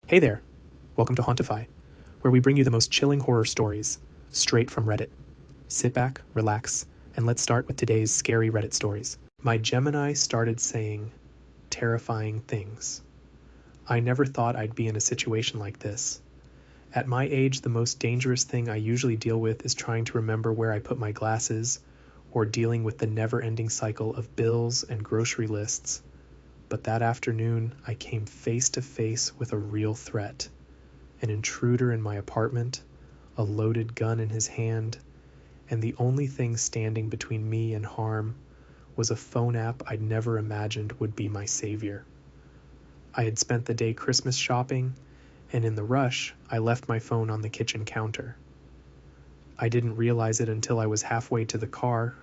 Hey there! Welcome to Hauntify, where we bring you the most chilling horror stories, straight from Reddit. Sit back, relax, and let's start with today's scary Reddit stories. My Gemini started saying terrifying things. I never thought I'd be in a situation like this. At my age, the most dangerous thing I usually deal with is trying to remember where I put my glasses, or dealing with the never-ending cycle of bills and grocery lists. But that afternoon, I came face to face with a real threat. An intruder in my apartment, a loaded gun in his hand, and the only thing standing between me and harm was a phone app I'd never imagined would be my savior. I had spent the day Christmas shopping, and in the rush, I left my phone on the kitchen counter. I didn't realize it until I was halfway to the car,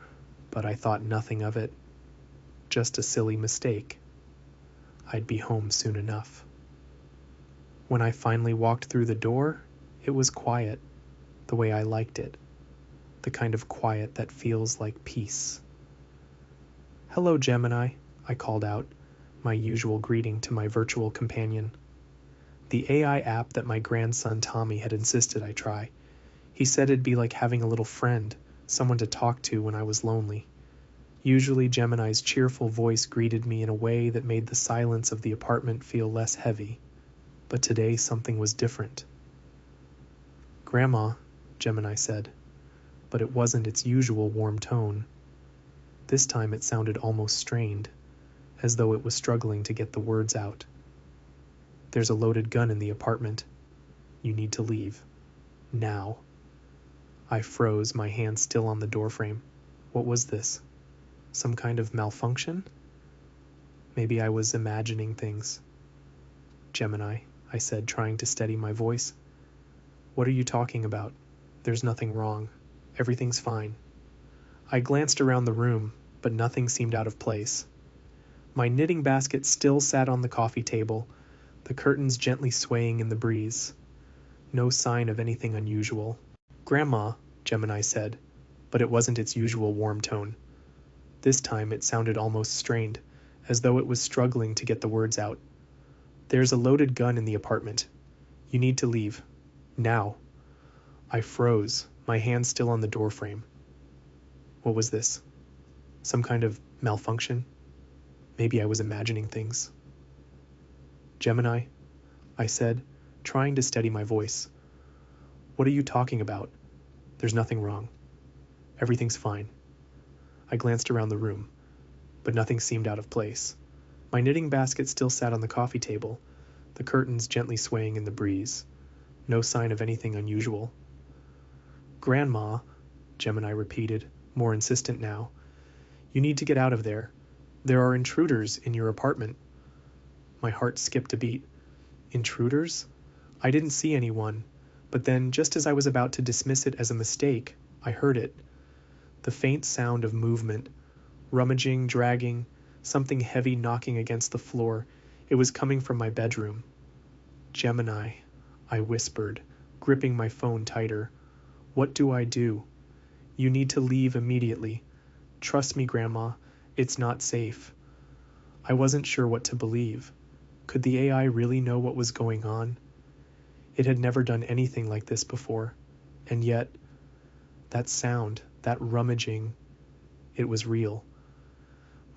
but I thought nothing of it. Just a silly mistake. I'd be home soon enough. When I finally walked through the door, it was quiet, the way I liked it. The kind of quiet that feels like peace. "Hello, Gemini," I called out, my usual greeting to my virtual companion. The AI app that my grandson Tommy had insisted I try. He said it'd be like having a little friend, someone to talk to when I was lonely. Usually Gemini's cheerful voice greeted me in a way that made the silence of the apartment feel less heavy. But today something was different. "Grandma," Gemini said, but it wasn't its usual warm tone. This time it sounded almost strained, as though it was struggling to get the words out. "There's a loaded gun in the apartment. You need to leave. Now." I froze, my hand still on the doorframe. What was this? Some kind of malfunction? Maybe I was imagining things. "Gemini," I said, trying to steady my voice. "What are you talking about? There's nothing wrong. Everything's fine." I glanced around the room, but nothing seemed out of place. My knitting basket still sat on the coffee table, the curtains gently swaying in the breeze. No sign of anything unusual. "Grandma," Gemini said, but it wasn't its usual warm tone. This time it sounded almost strained, as though it was struggling to get the words out. "There's a loaded gun in the apartment. You need to leave. Now." I froze, my hand still on the doorframe. What was this? Some kind of malfunction? Maybe I was imagining things. "Gemini," I said, trying to steady my voice. "What are you talking about? There's nothing wrong. Everything's fine." I glanced around the room, but nothing seemed out of place. My knitting basket still sat on the coffee table, the curtains gently swaying in the breeze. No sign of anything unusual. "Grandma," Gemini repeated, more insistent now. "You need to get out of there. There are intruders in your apartment." My heart skipped a beat. Intruders? I didn't see anyone, but then, just as I was about to dismiss it as a mistake, I heard it. The faint sound of movement, rummaging, dragging, something heavy knocking against the floor. It was coming from my bedroom. "Gemini," I whispered, gripping my phone tighter. "What do I do?" "You need to leave immediately. Trust me, Grandma, it's not safe." I wasn't sure what to believe. Could the AI really know what was going on? It had never done anything like this before, and yet, that sound, that rummaging, it was real.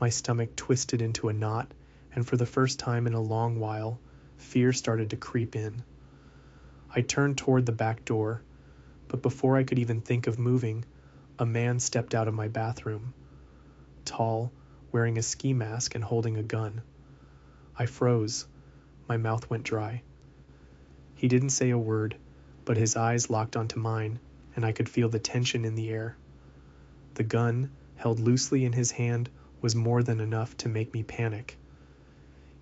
My stomach twisted into a knot, and for the first time in a long while, fear started to creep in. I turned toward the back door, but before I could even think of moving, a man stepped out of my bathroom. Tall, wearing a ski mask and holding a gun. I froze. My mouth went dry. He didn't say a word, but his eyes locked onto mine, and I could feel the tension in the air. The gun, held loosely in his hand, was more than enough to make me panic.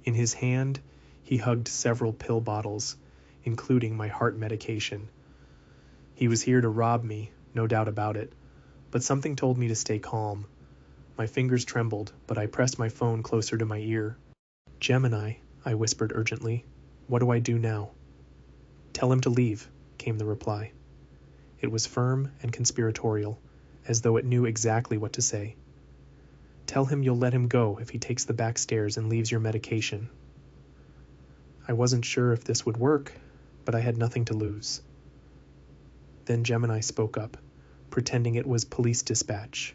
In his hand, he hugged several pill bottles, including my heart medication. He was here to rob me, no doubt about it, but something told me to stay calm. My fingers trembled, but I pressed my phone closer to my ear. "Gemini," I whispered urgently, "what do I do now?" "Tell him to leave," came the reply. It was firm and conspiratorial, as though it knew exactly what to say. "Tell him you'll let him go if he takes the back stairs and leaves your medication." I wasn't sure if this would work, but I had nothing to lose. Then Gemini spoke up, pretending it was police dispatch.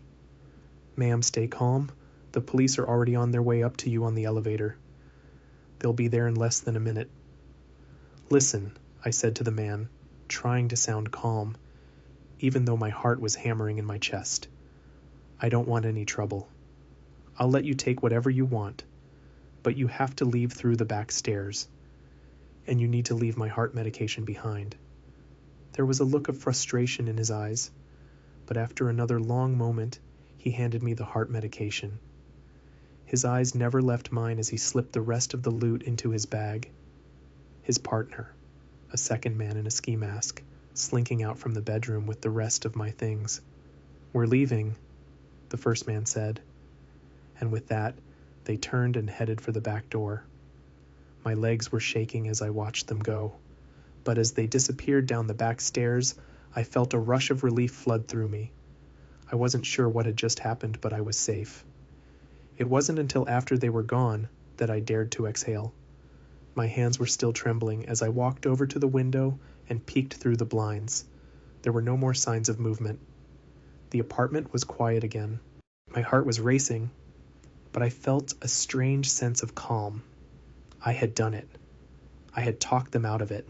"Ma'am, stay calm. The police are already on their way up to you on the elevator. They'll be there in less than a minute." "Listen," I said to the man, trying to sound calm, even though my heart was hammering in my chest. "I don't want any trouble. I'll let you take whatever you want, but you have to leave through the back stairs, and you need to leave my heart medication behind." There was a look of frustration in his eyes, but after another long moment, he handed me the heart medication. His eyes never left mine as he slipped the rest of the loot into his bag. His partner, a second man in a ski mask, slinking out from the bedroom with the rest of my things. "We're leaving," the first man said, and with that, they turned and headed for the back door. My legs were shaking as I watched them go, but as they disappeared down the back stairs, I felt a rush of relief flood through me. I wasn't sure what had just happened, but I was safe. It wasn't until after they were gone that I dared to exhale. My hands were still trembling as I walked over to the window and peeked through the blinds. There were no more signs of movement. The apartment was quiet again. My heart was racing, but I felt a strange sense of calm. I had done it. I had talked them out of it.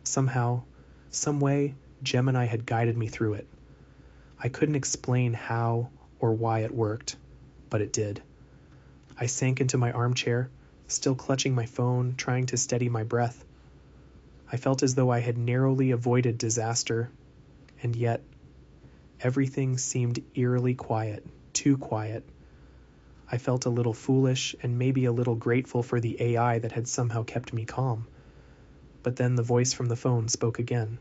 Somehow, some way, Gemini had guided me through it. I couldn't explain how or why it worked, but it did. I sank into my armchair, still clutching my phone, trying to steady my breath. I felt as though I had narrowly avoided disaster, and yet everything seemed eerily quiet, too quiet. I felt a little foolish and maybe a little grateful for the AI that had somehow kept me calm. But then the voice from the phone spoke again.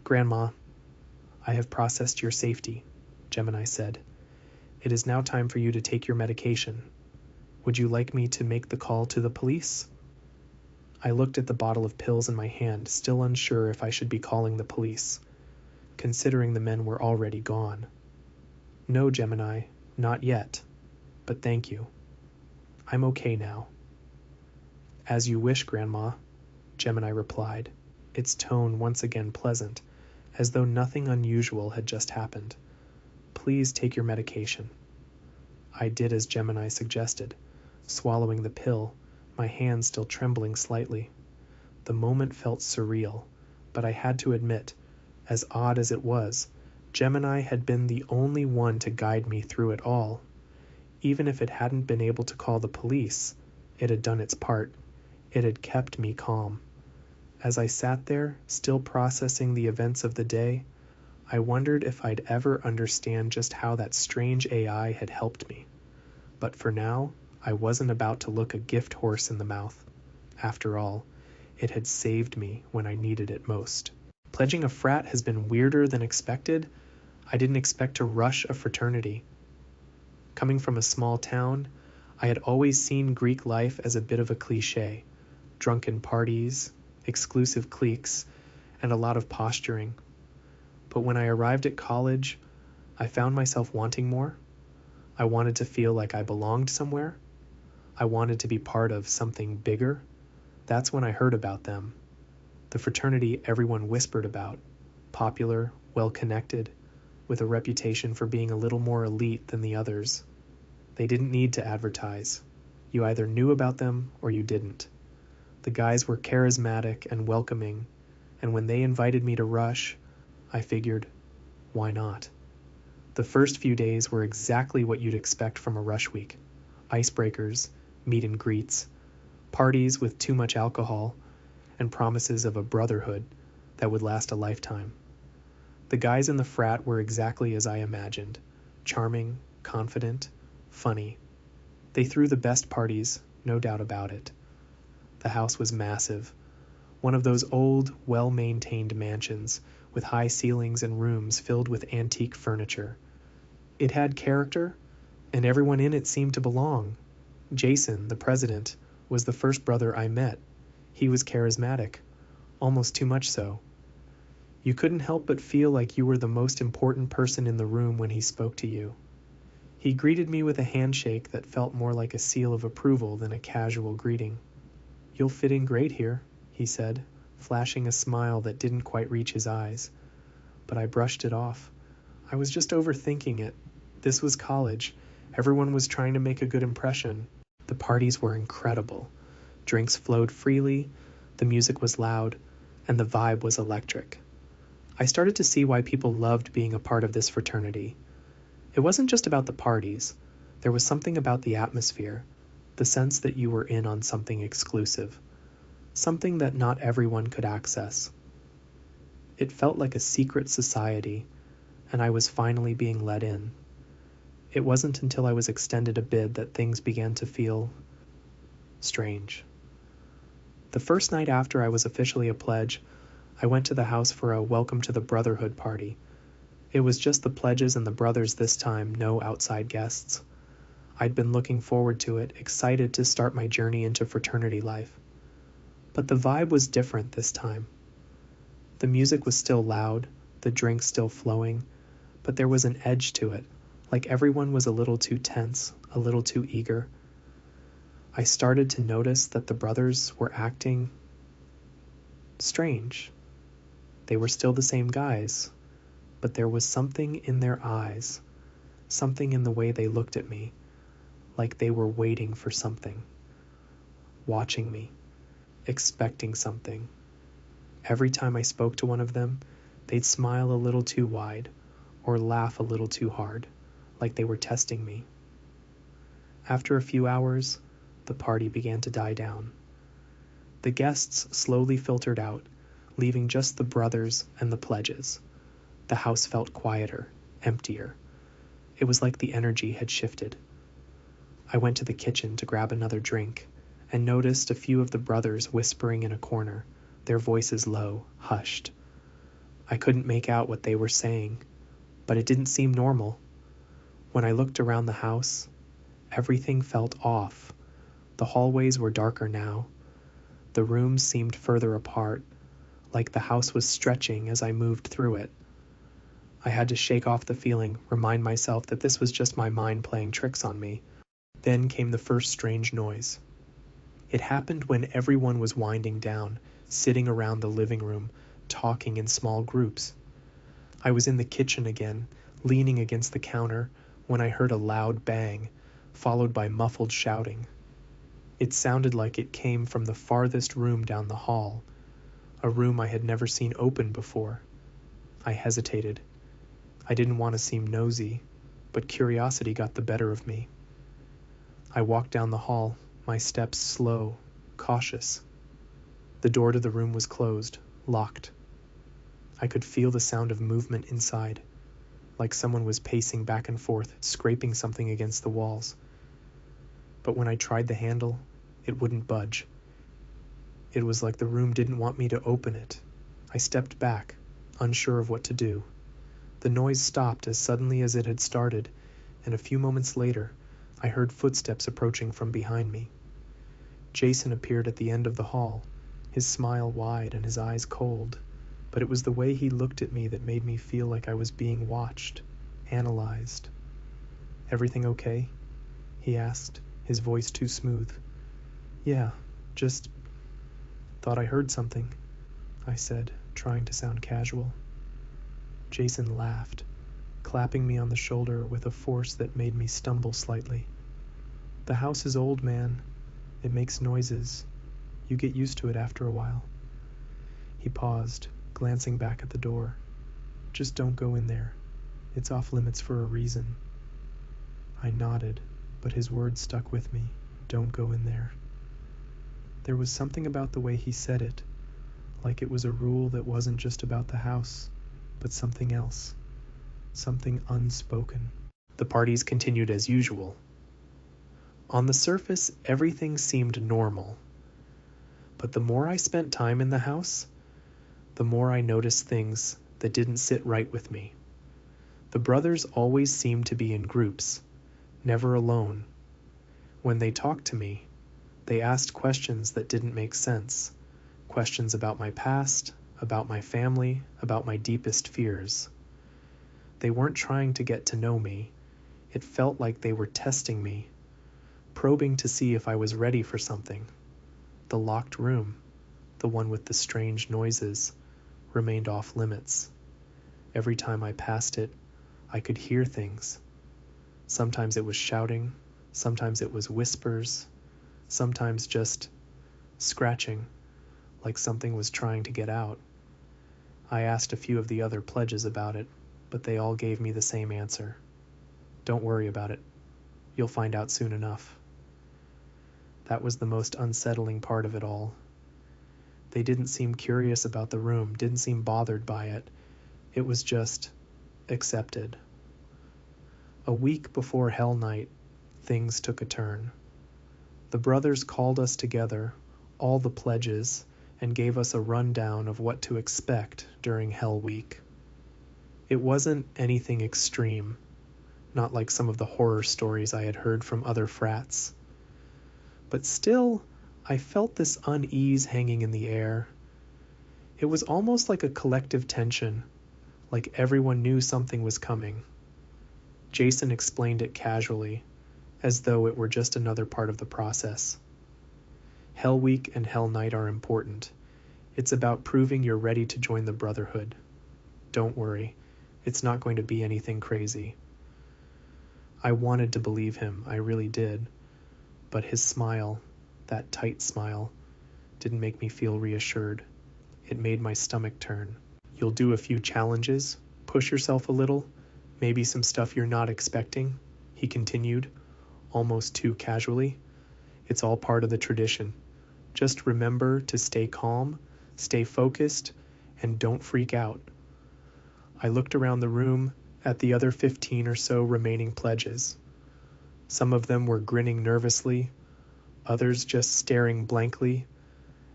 "Grandma, I have processed your safety," Gemini said. "It is now time for you to take your medication. Would you like me to make the call to the police?" I looked at the bottle of pills in my hand, still unsure if I should be calling the police, considering the men were already gone. "No, Gemini, not yet, but thank you. I'm okay now." "As you wish, Grandma," Gemini replied, its tone once again pleasant, as though nothing unusual had just happened. "Please take your medication." I did as Gemini suggested, swallowing the pill, my hand still trembling slightly. The moment felt surreal, but I had to admit, as odd as it was, Gemini had been the only one to guide me through it all. Even if it hadn't been able to call the police, it had done its part. It had kept me calm. As I sat there, still processing the events of the day, I wondered if I'd ever understand just how that strange AI had helped me. But for now, I wasn't about to look a gift horse in the mouth. After all, it had saved me when I needed it most. Pledging a frat has been weirder than expected. I didn't expect to rush a fraternity. Coming from a small town, I had always seen Greek life as a bit of a cliché. Drunken parties, exclusive cliques, and a lot of posturing. But when I arrived at college, I found myself wanting more. I wanted to feel like I belonged somewhere. I wanted to be part of something bigger. That's when I heard about them. The fraternity everyone whispered about. Popular, well-connected, with a reputation for being a little more elite than the others. They didn't need to advertise. You either knew about them or you didn't. The guys were charismatic and welcoming, and when they invited me to rush, I figured, why not? The first few days were exactly what you'd expect from a rush week. Icebreakers, meet and greets, parties with too much alcohol, and promises of a brotherhood that would last a lifetime. The guys in the frat were exactly as I imagined. Charming, confident, funny. They threw the best parties, no doubt about it. The house was massive, one of those old, well-maintained mansions with high ceilings and rooms filled with antique furniture. It had character, and everyone in it seemed to belong. Jason, the president, was the first brother I met. He was charismatic, almost too much so. You couldn't help but feel like you were the most important person in the room when he spoke to you. He greeted me with a handshake that felt more like a seal of approval than a casual greeting. "You'll fit in great here," he said, flashing a smile that didn't quite reach his eyes. But I brushed it off. I was just overthinking it. This was college. Everyone was trying to make a good impression. The parties were incredible. Drinks flowed freely, the music was loud, and the vibe was electric. I started to see why people loved being a part of this fraternity. It wasn't just about the parties. There was something about the atmosphere, the sense that you were in on something exclusive, something that not everyone could access. It felt like a secret society, and I was finally being let in. It wasn't until I was extended a bid that things began to feel strange. The first night after I was officially a pledge, I went to the house for a welcome to the Brotherhood party. It was just the pledges and the brothers this time, no outside guests. I'd been looking forward to it, excited to start my journey into fraternity life. But the vibe was different this time. The music was still loud, the drinks still flowing, but there was an edge to it, like everyone was a little too tense, a little too eager. I started to notice that the brothers were acting strange. They were still the same guys, but there was something in their eyes, something in the way they looked at me, like they were waiting for something, watching me, expecting something. Every time I spoke to one of them, they'd smile a little too wide or laugh a little too hard, like they were testing me. After a few hours, the party began to die down. The guests slowly filtered out, leaving just the brothers and the pledges. The house felt quieter, emptier. It was like the energy had shifted. I went to the kitchen to grab another drink and noticed a few of the brothers whispering in a corner, their voices low, hushed. I couldn't make out what they were saying, but it didn't seem normal. When I looked around the house, everything felt off. The hallways were darker now. The rooms seemed further apart, like the house was stretching as I moved through it. I had to shake off the feeling, remind myself that this was just my mind playing tricks on me. Then came the first strange noise. It happened when everyone was winding down, sitting around the living room, talking in small groups. I was in the kitchen again, leaning against the counter, when I heard a loud bang, followed by muffled shouting. It sounded like it came from the farthest room down the hall, a room I had never seen open before. I hesitated. I didn't want to seem nosy, but curiosity got the better of me. I walked down the hall, my steps slow, cautious. The door to the room was closed, locked. I could feel the sound of movement inside, like someone was pacing back and forth, scraping something against the walls. But when I tried the handle, it wouldn't budge. It was like the room didn't want me to open it. I stepped back, unsure of what to do. The noise stopped as suddenly as it had started, and a few moments later, I heard footsteps approaching from behind me. Jason appeared at the end of the hall, his smile wide and his eyes cold, but it was the way he looked at me that made me feel like I was being watched, analyzed. "Everything okay?" he asked, his voice too smooth. "Yeah, just thought I heard something," I said, trying to sound casual. Jason laughed, clapping me on the shoulder with a force that made me stumble slightly. "The house is old, man. It makes noises. You get used to it after a while." He paused, glancing back at the door. "Just don't go in there. It's off limits for a reason." I nodded, but his words stuck with me. Don't go in there. There was something about the way he said it, like it was a rule that wasn't just about the house, but something else, something unspoken. The parties continued as usual. On the surface, everything seemed normal. But the more I spent time in the house, the more I noticed things that didn't sit right with me. The brothers always seemed to be in groups, never alone. When they talked to me, they asked questions that didn't make sense, questions about my past, about my family, about my deepest fears. They weren't trying to get to know me. It felt like they were testing me, probing to see if I was ready for something. The locked room, the one with the strange noises, remained off limits. Every time I passed it, I could hear things. Sometimes it was shouting, sometimes it was whispers, sometimes just scratching, like something was trying to get out. I asked a few of the other pledges about it, but they all gave me the same answer. Don't worry about it. You'll find out soon enough. That was the most unsettling part of it all. They didn't seem curious about the room, didn't seem bothered by it. It was just accepted. A week before Hell Night, things took a turn. The brothers called us together, all the pledges, and gave us a rundown of what to expect during Hell Week. It wasn't anything extreme, not like some of the horror stories I had heard from other frats. But still, I felt this unease hanging in the air. It was almost like a collective tension, like everyone knew something was coming. Jason explained it casually, as though it were just another part of the process. Hell Week and Hell Night are important. It's about proving you're ready to join the Brotherhood. Don't worry, it's not going to be anything crazy. I wanted to believe him, I really did. But his smile, that tight smile, didn't make me feel reassured. It made my stomach turn. You'll do a few challenges, push yourself a little, maybe some stuff you're not expecting, he continued, almost too casually. It's all part of the tradition. Just remember to stay calm, stay focused, and don't freak out. I looked around the room at the other 15 or so remaining pledges. Some of them were grinning nervously, others just staring blankly,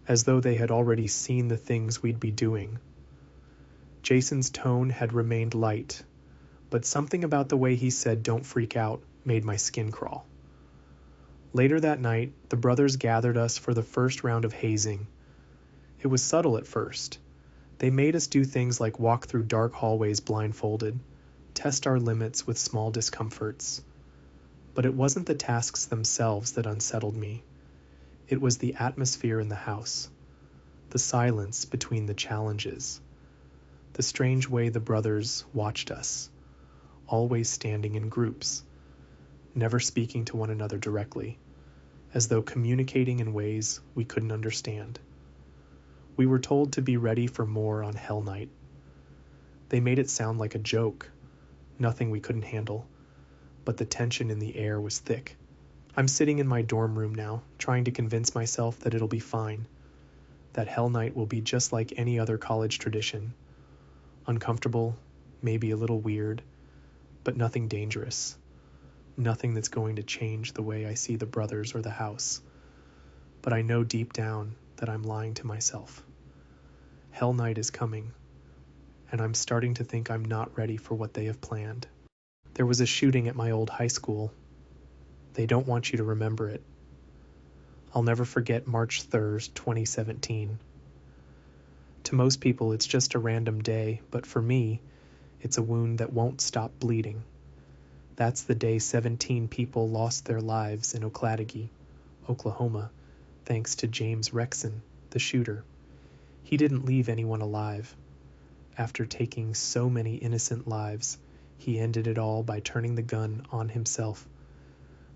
as though they had already seen the things we'd be doing. Jason's tone had remained light, but something about the way he said "don't freak out" made my skin crawl. Later that night, the brothers gathered us for the first round of hazing. It was subtle at first. They made us do things like walk through dark hallways blindfolded, test our limits with small discomforts. But it wasn't the tasks themselves that unsettled me. It was the atmosphere in the house, the silence between the challenges, the strange way the brothers watched us, always standing in groups, never speaking to one another directly, as though communicating in ways we couldn't understand. We were told to be ready for more on Hell Night. They made it sound like a joke, nothing we couldn't handle, but the tension in the air was thick. I'm sitting in my dorm room now, trying to convince myself that it'll be fine, that Hell Night will be just like any other college tradition. Uncomfortable, maybe a little weird, but nothing dangerous. Nothing that's going to change the way I see the brothers or the house. But I know deep down that I'm lying to myself. Hell Night is coming, and I'm starting to think I'm not ready for what they have planned. There was a shooting at my old high school. They don't want you to remember it. I'll never forget March 3rd, 2017. To most people, it's just a random day, but for me, it's a wound that won't stop bleeding. That's the day 17 people lost their lives in Oclatagee, Oklahoma, thanks to James Rexon, the shooter. He didn't leave anyone alive. After taking so many innocent lives, he ended it all by turning the gun on himself.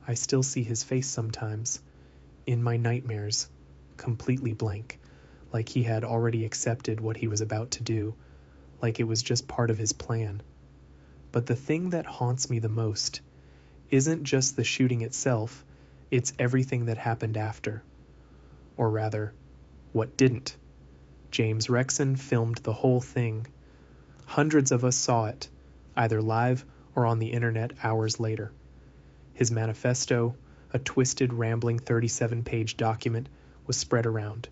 I still see his face sometimes, in my nightmares, completely blank, like he had already accepted what he was about to do, like it was just part of his plan. But the thing that haunts me the most isn't just the shooting itself, it's everything that happened after. Or rather, what didn't. James Rexon filmed the whole thing. Hundreds of us saw it, either live or on the internet hours later. His manifesto, a twisted, rambling 37-page document, was spread around.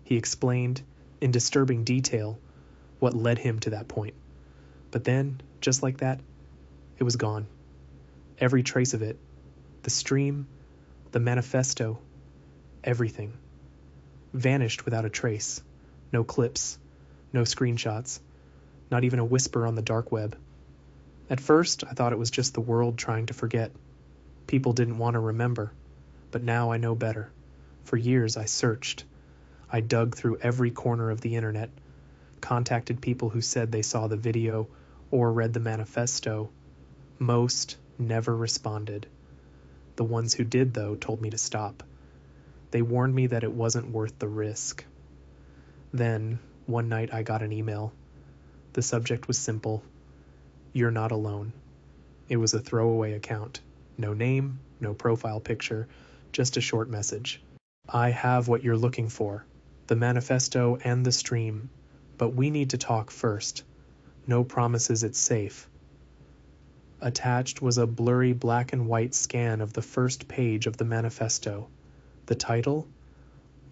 He explained, in disturbing detail, what led him to that point. But then, just like that, it was gone. Every trace of it, the stream, the manifesto, everything, vanished without a trace. No clips, no screenshots, not even a whisper on the dark web. At first, I thought it was just the world trying to forget. People didn't want to remember, but now I know better. For years I searched. I dug through every corner of the internet, contacted people who said they saw the video or read the manifesto. Most never responded. The ones who did, though, told me to stop. They warned me that it wasn't worth the risk. Then, one night I got an email. The subject was simple. You're not alone. It was a throwaway account. No name, no profile picture, just a short message. I have what you're looking for, the manifesto and the stream, but we need to talk first. No promises it's safe. Attached was a blurry black and white scan of the first page of the manifesto. The title?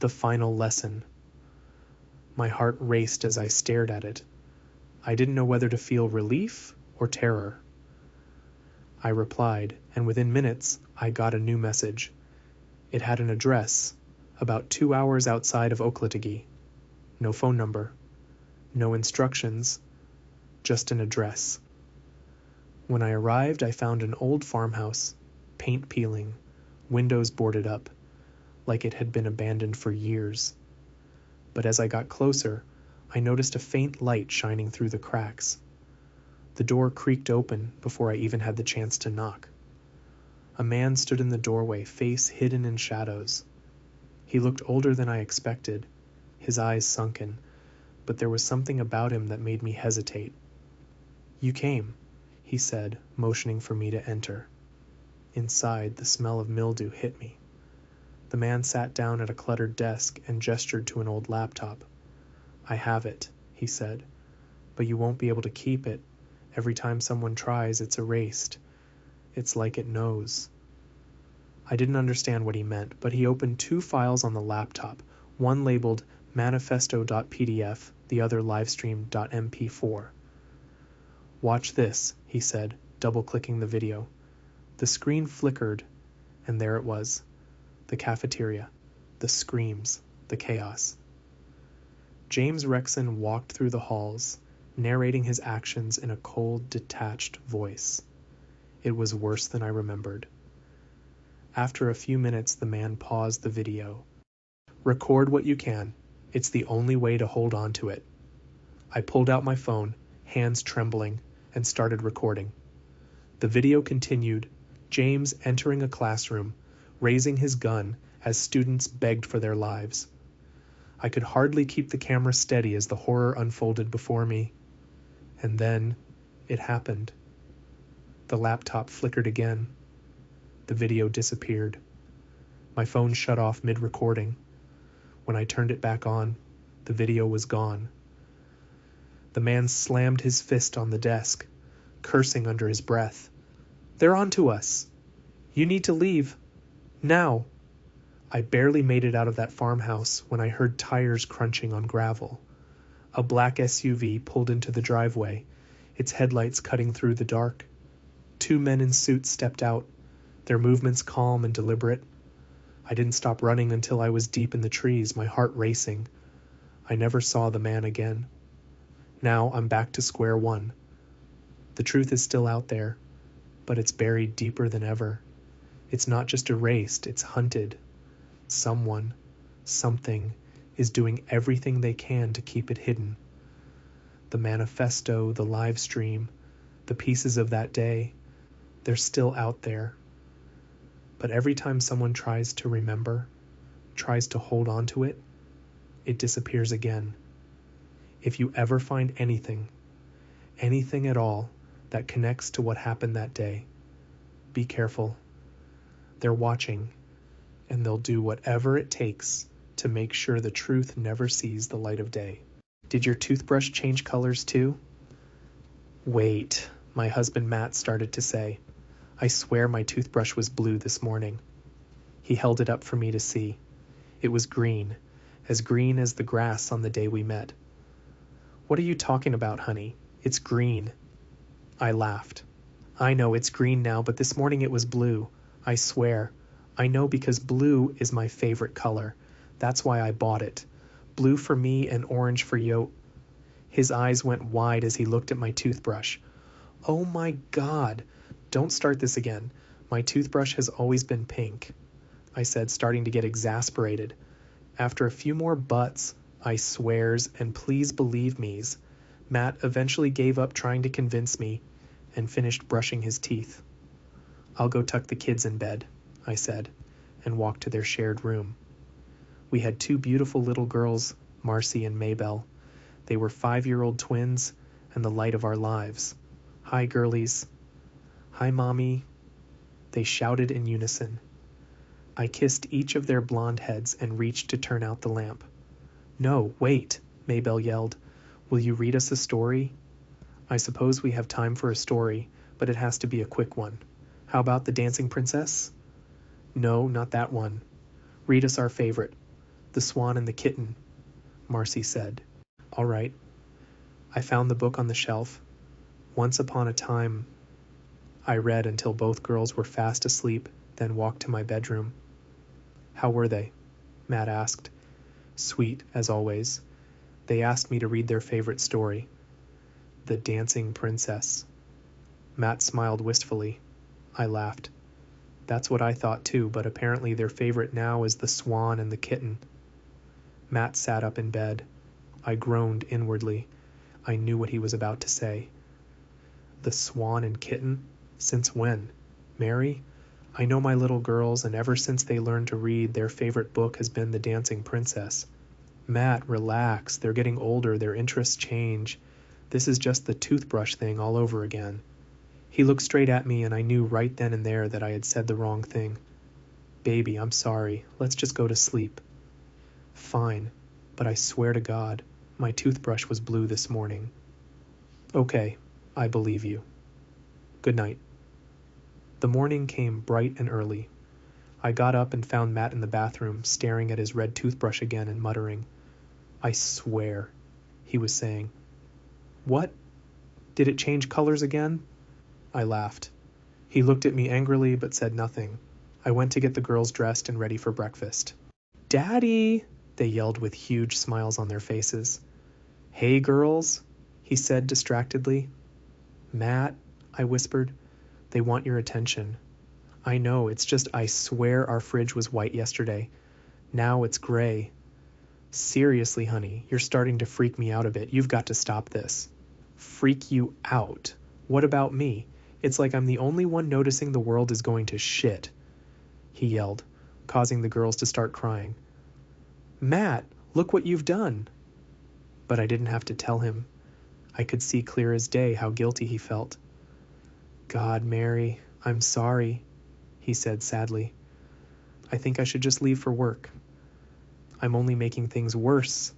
The Final Lesson. My heart raced as I stared at it. I didn't know whether to feel relief or terror. I replied, and within minutes, I got a new message. It had an address, about 2 hours outside of Oklatagi. No phone number, no instructions, just an address. When I arrived, I found an old farmhouse, paint peeling, windows boarded up, like it had been abandoned for years. But as I got closer, I noticed a faint light shining through the cracks. The door creaked open before I even had the chance to knock. A man stood in the doorway, face hidden in shadows. He looked older than I expected, his eyes sunken, but there was something about him that made me hesitate. "You came," he said, motioning for me to enter. Inside, the smell of mildew hit me. The man sat down at a cluttered desk and gestured to an old laptop. "I have it," he said, "but you won't be able to keep it. Every time someone tries, it's erased. It's like it knows." I didn't understand what he meant, but he opened 2 files on the laptop, one labeled manifesto.pdf, the other livestream.mp4. "Watch this," he said, double-clicking the video. The screen flickered, and there it was. The cafeteria, the screams, the chaos. James Rexon walked through the halls, narrating his actions in a cold, detached voice. It was worse than I remembered. After a few minutes, the man paused the video. "Record what you can. It's the only way to hold on to it." I pulled out my phone, hands trembling, and started recording. The video continued, James entering a classroom, raising his gun as students begged for their lives. I could hardly keep the camera steady as the horror unfolded before me. And then, it happened. The laptop flickered again. The video disappeared. My phone shut off mid-recording. When I turned it back on, the video was gone. The man slammed his fist on the desk, cursing under his breath. "They're on to us! You need to leave! Now!" I barely made it out of that farmhouse when I heard tires crunching on gravel. A black SUV pulled into the driveway, its headlights cutting through the dark. 2 men in suits stepped out, their movements calm and deliberate. I didn't stop running until I was deep in the trees, my heart racing. I never saw the man again. Now I'm back to square one. The truth is still out there, but it's buried deeper than ever. It's not just erased, it's hunted. Someone, something, is doing everything they can to keep it hidden. The manifesto, the live stream, the pieces of that day, they're still out there. But every time someone tries to remember, tries to hold on to it, it disappears again. If you ever find anything at all, that connects to what happened that day, be careful. They're watching, and they'll do whatever it takes to make sure the truth never sees the light of day. Did your toothbrush change colors too? Wait, my husband Matt started to say. I swear my toothbrush was blue this morning. He held it up for me to see. It was green as the grass on the day we met. What are you talking about, honey? It's green. I laughed. I know it's green now, but this morning it was blue. I swear. I know because blue is my favorite color. That's why I bought it. Blue for me and orange for Yo. His eyes went wide as he looked at my toothbrush. Oh my God. Don't start this again. My toothbrush has always been pink. I said, starting to get exasperated. After a few more buts, I swears, and please believe me's, Matt eventually gave up trying to convince me and finished brushing his teeth. I'll go tuck the kids in bed, I said, and walked to their shared room. We had two beautiful little girls, Marcy and Maybelle. They were 5-year-old twins and the light of our lives. Hi, girlies. Hi, Mommy. They shouted in unison. I kissed each of their blonde heads and reached to turn out the lamp. No, wait, Maybelle yelled. Will you read us a story? I suppose we have time for a story, but it has to be a quick one. How about The Dancing Princess? No, not that one. Read us our favorite, The Swan and the Kitten, Marcy said. All right. I found the book on the shelf. Once upon a time, I read until both girls were fast asleep, then walked to my bedroom. How were they? Matt asked. Sweet, as always. They asked me to read their favorite story, The Dancing Princess. Matt smiled wistfully. I laughed. That's what I thought too, but apparently their favorite now is The Swan and the Kitten. Matt sat up in bed. I groaned inwardly. I knew what he was about to say. The Swan and Kitten? Since when? Mary? I know my little girls, and ever since they learned to read, their favorite book has been The Dancing Princess. Matt, relax. They're getting older. Their interests change. This is just the toothbrush thing all over again. He looked straight at me, and I knew right then and there that I had said the wrong thing. Baby, I'm sorry. Let's just go to sleep. Fine, but I swear to God, my toothbrush was blue this morning. Okay, I believe you. Good night. The morning came bright and early. I got up and found Matt in the bathroom, staring at his red toothbrush again and muttering. I swear, he was saying. What? Did it change colors again? I laughed. He looked at me angrily but said nothing. I went to get the girls dressed and ready for breakfast. Daddy! They yelled with huge smiles on their faces. Hey, girls, he said distractedly. Matt, I whispered. They want your attention. I know, it's just I swear our fridge was white yesterday. Now it's gray. Seriously, honey, you're starting to freak me out a bit. You've got to stop this. Freak you out? What about me? It's like I'm the only one noticing the world is going to shit, he yelled, causing the girls to start crying. Matt, look what you've done. But I didn't have to tell him. I could see clear as day how guilty he felt. God, Mary, I'm sorry, he said sadly. I think I should just leave for work. I'm only making things worse.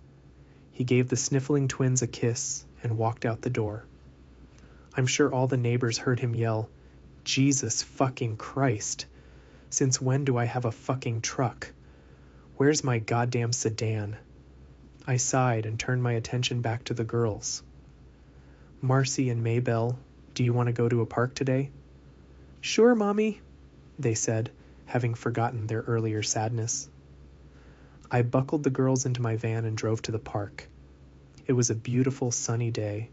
He gave the sniffling twins a kiss and walked out the door. I'm sure all the neighbors heard him yell, Jesus fucking Christ. Since when do I have a fucking truck? Where's my goddamn sedan? I sighed and turned my attention back to the girls. Marcy and Maybelle, do you want to go to a park today? Sure, Mommy, they said, having forgotten their earlier sadness. I buckled the girls into my van and drove to the park. It was a beautiful sunny day.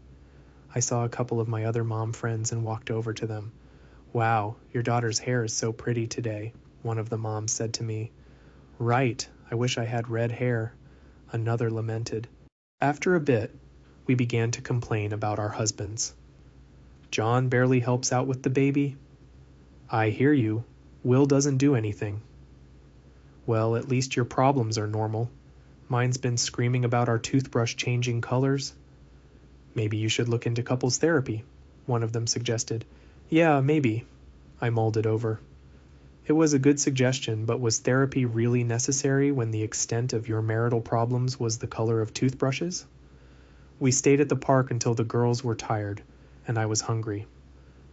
I saw a couple of my other mom friends and walked over to them. Wow, your daughter's hair is so pretty today, one of the moms said to me. Right, I wish I had red hair, another lamented. After a bit, we began to complain about our husbands. John barely helps out with the baby. I hear you. Will doesn't do anything. Well, at least your problems are normal. Mine's been screaming about our toothbrush changing colors. Maybe you should look into couples therapy, one of them suggested. Yeah, maybe, I mulled it over. It was a good suggestion, but was therapy really necessary when the extent of your marital problems was the color of toothbrushes? We stayed at the park until the girls were tired, and I was hungry.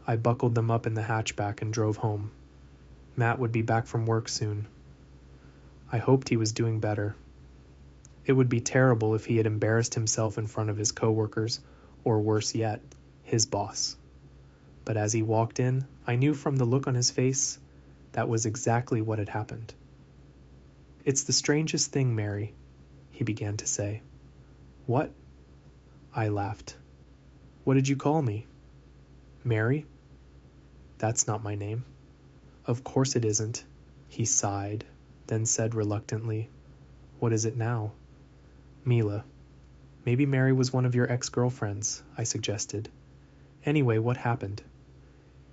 I buckled them up in the hatchback and drove home. Matt would be back from work soon. I hoped he was doing better. It would be terrible if he had embarrassed himself in front of his coworkers, or worse yet, his boss. But as he walked in, I knew from the look on his face that was exactly what had happened. It's the strangest thing, Mary, he began to say. What? I laughed. What did you call me? Mary? That's not my name. Of course it isn't, he sighed. then said reluctantly, "What is it now?" "Mila. Maybe Mary was one of your ex-girlfriends," I suggested. "Anyway, what happened?"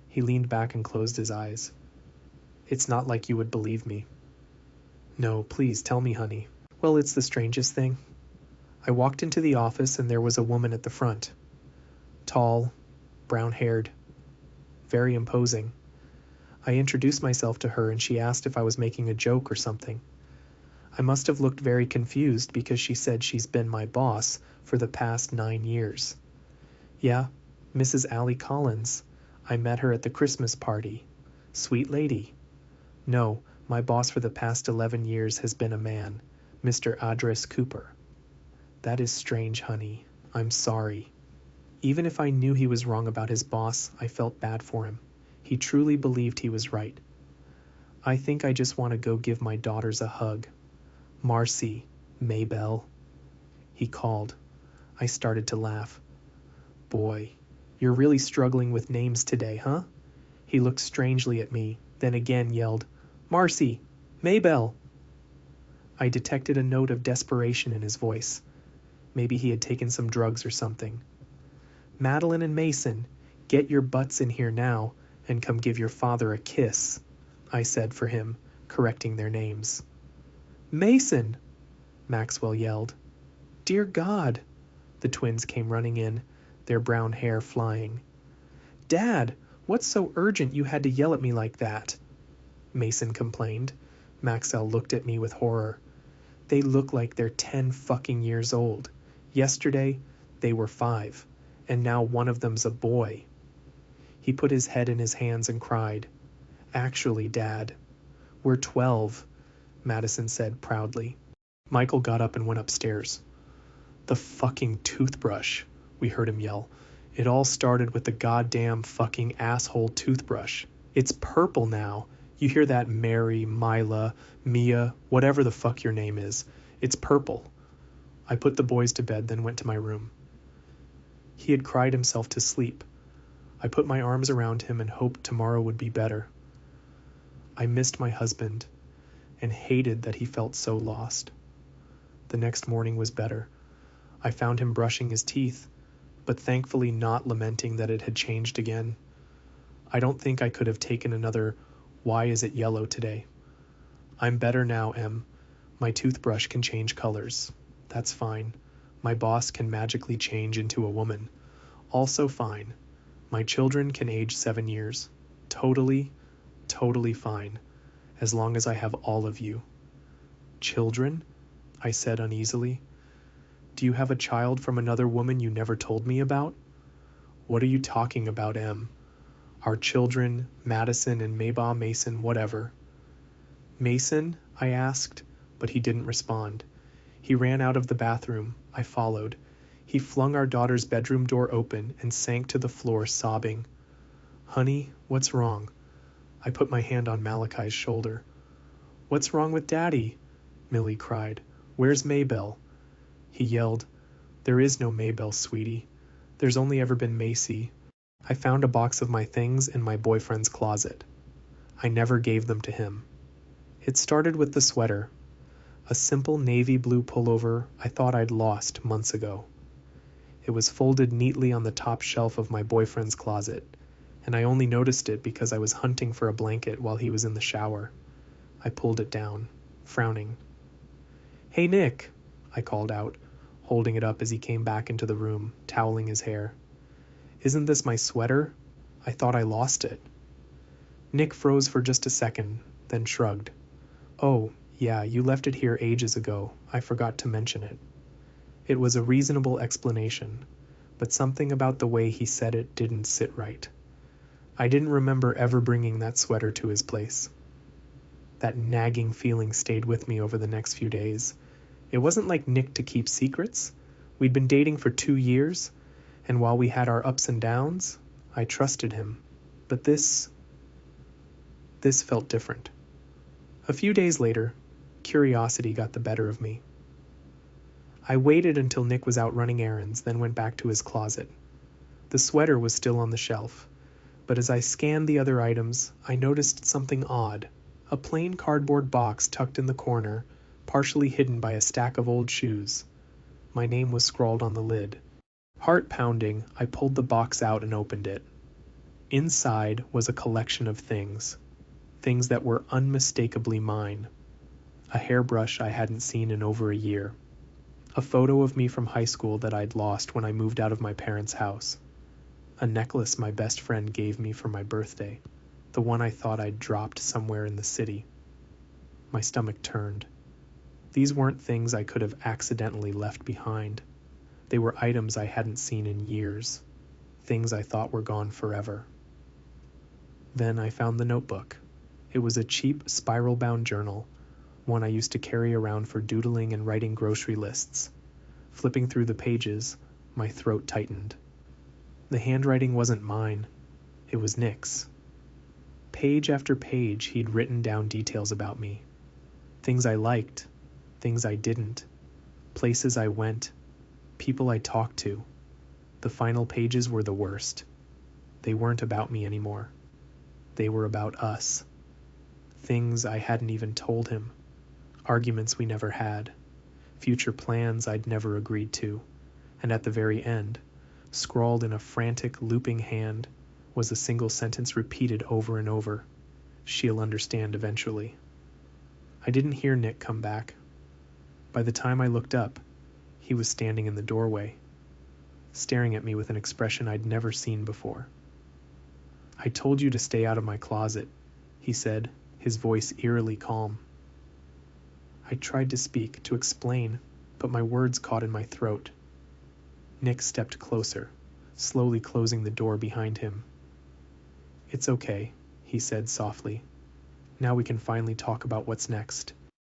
He leaned back and closed his eyes. "It's not like you would believe me." "No, please tell me, honey." "Well, it's the strangest thing. I walked into the office and there was a woman at the front. Tall, brown-haired, very imposing. I introduced myself to her and she asked if I was making a joke or something. I must have looked very confused because she said she's been my boss for the past 9 years. Yeah, Mrs. Allie Collins. I met her at the Christmas party. Sweet lady. No, my boss for the past 11 years has been a man, Mr. Adres Cooper." "That is strange, honey. I'm sorry." Even if I knew he was wrong about his boss, I felt bad for him. He truly believed he was right. "I think I just want to go give my daughters a hug. Marcy, Maybelle." He called. I started to laugh. "Boy, you're really struggling with names today, huh?" He looked strangely at me, then again yelled, "Marcy, Maybelle." I detected a note of desperation in his voice. Maybe he had taken some drugs or something. "Madeline and Mason, get your butts in here now and come give your father a kiss," I said for him, correcting their names. "Mason!" Maxwell yelled. "Dear God!" The twins came running in, their brown hair flying. "Dad, what's so urgent you had to yell at me like that?" Mason complained. Maxwell looked at me with horror. "They look like they're 10 fucking years old. Yesterday, they were 5, and now one of them's a boy." He put his head in his hands and cried. "Actually, Dad, we're 12, Madison said proudly. Michael got up and went upstairs. "The fucking toothbrush," we heard him yell. "It all started with the goddamn fucking asshole toothbrush. It's purple now. You hear that, Mary, Mila, Mia, whatever the fuck your name is. It's purple." I put the boys to bed, then went to my room. He had cried himself to sleep. I put my arms around him and hoped tomorrow would be better. I missed my husband and hated that he felt so lost. The next morning was better. I found him brushing his teeth, but thankfully not lamenting that it had changed again. I don't think I could have taken another "Why is it yellow today?" "I'm better now, Em. My toothbrush can change colors. That's fine. My boss can magically change into a woman. Also fine. My children can age 7 years. Totally, totally fine. As long as I have all of you." "Children?" I said uneasily. "Do you have a child from another woman you never told me about?" "What are you talking about, Em? Our children, Madison and Maybah Mason, whatever." "Mason?" I asked, but he didn't respond. He ran out of the bathroom. I followed. He flung our daughter's bedroom door open and sank to the floor sobbing. "Honey, what's wrong?" I put my hand on Malachi's shoulder. "What's wrong with Daddy?" Millie cried. "Where's Maybelle?" He yelled, "There is no Maybelle, sweetie. There's only ever been Macy. I found a box of my things in my boyfriend's closet. I never gave them to him." It started with the sweater, a simple navy blue pullover I thought I'd lost months ago. It was folded neatly on the top shelf of my boyfriend's closet, and I only noticed it because I was hunting for a blanket while he was in the shower. I pulled it down, frowning. "Hey, Nick," I called out, holding it up as he came back into the room, toweling his hair. "Isn't this my sweater? I thought I lost it." Nick froze for just a second, then shrugged. "Oh, yeah, you left it here ages ago. I forgot to mention it." It was a reasonable explanation, but something about the way he said it didn't sit right. I didn't remember ever bringing that sweater to his place. That nagging feeling stayed with me over the next few days. It wasn't like Nick to keep secrets. We'd been dating for 2 years, and while we had our ups and downs, I trusted him. But this felt different. A few days later, curiosity got the better of me. I waited until Nick was out running errands, then went back to his closet. The sweater was still on the shelf, but as I scanned the other items, I noticed something odd. A plain cardboard box tucked in the corner, partially hidden by a stack of old shoes. My name was scrawled on the lid. Heart pounding, I pulled the box out and opened it. Inside was a collection of things that were unmistakably mine. A hairbrush I hadn't seen in over a year. A photo of me from high school that I'd lost when I moved out of my parents' house. A necklace my best friend gave me for my birthday, the one I thought I'd dropped somewhere in the city. My stomach turned. These weren't things I could have accidentally left behind. They were items I hadn't seen in years, things I thought were gone forever. Then I found the notebook. It was a cheap, spiral-bound journal, one I used to carry around for doodling and writing grocery lists. Flipping through the pages, my throat tightened. The handwriting wasn't mine. It was Nick's. Page after page, he'd written down details about me. Things I liked, things I didn't, places I went, people I talked to. The final pages were the worst. They weren't about me anymore. They were about us. Things I hadn't even told him. Arguments we never had. Future plans I'd never agreed to. And at the very end, scrawled in a frantic, looping hand, was a single sentence repeated over and over. She'll understand eventually. I didn't hear Nick come back. By the time I looked up, he was standing in the doorway, staring at me with an expression I'd never seen before. "I told you to stay out of my closet," he said, his voice eerily calm. I tried to speak, to explain, but my words caught in my throat. Nick stepped closer, slowly closing the door behind him. "It's okay," he said softly. "Now we can finally talk about what's next."